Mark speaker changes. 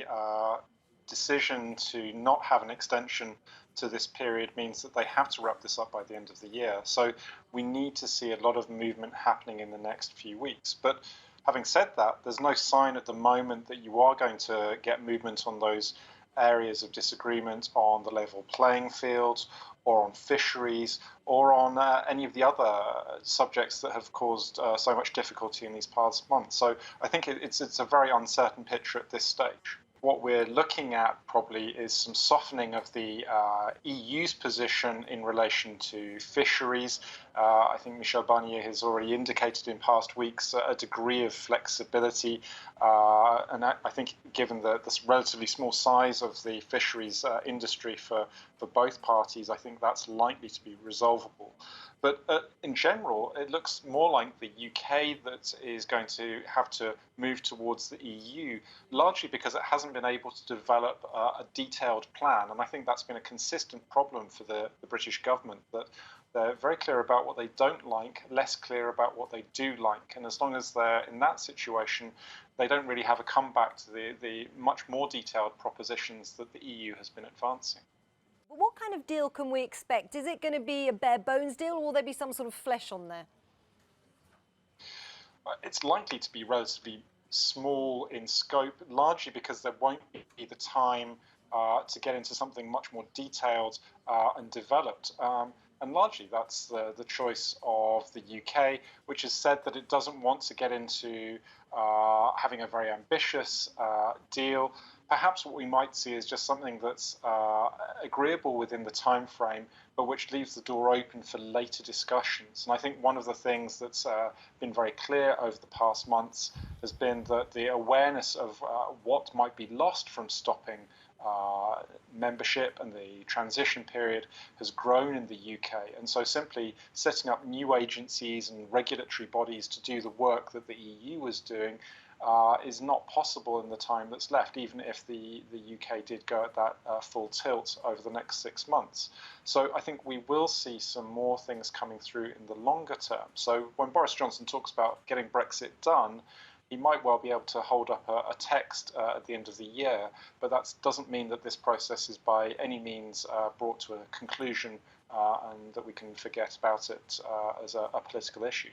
Speaker 1: the decision to not have an extension to this period means that they have to wrap this up by the end of the year. So we need to see a lot of movement happening in the next few weeks. But having said that, there's no sign at the moment that you are going to get movement on those areas of disagreement on the level playing field or on fisheries or on any of the other subjects that have caused so much difficulty in these past months. So I think it's a very uncertain picture at this stage. What we're looking at probably is some softening of the EU's position in relation to fisheries. I think Michel Barnier has already indicated in past weeks a degree of flexibility. And I think given this relatively small size of the fisheries industry for both parties, I think that's likely to be resolvable. But in general, it looks more like the UK that is going to have to move towards the EU, largely because it hasn't been able to develop a detailed plan. And I think that's been a consistent problem for the British government, that they're very clear about what they don't like, less clear about what they do like. And as long as they're in that situation, they don't really have a comeback to the much more detailed propositions that the EU has been advancing.
Speaker 2: What kind of deal can we expect? Is it going to be a bare bones deal, or will there be some sort of flesh on there?
Speaker 1: It's likely to be relatively small in scope, largely because there won't be the time to get into something much more detailed and developed. And largely that's the choice of the UK, which has said that it doesn't want to get into having a very ambitious deal. Perhaps what we might see is just something that's agreeable within the time frame, but which leaves the door open for later discussions. And I think one of the things that's been very clear over the past months has been that the awareness of what might be lost from stopping membership and the transition period has grown in the UK. And so simply setting up new agencies and regulatory bodies to do the work that the EU was doing is not possible in the time that's left, even if the UK did go at that full tilt over the next 6 months. So I think we will see some more things coming through in the longer term. So when Boris Johnson talks about getting Brexit done, he might well be able to hold up a text at the end of the year, but that doesn't mean that this process is by any means brought to a conclusion and that we can forget about it as a political issue.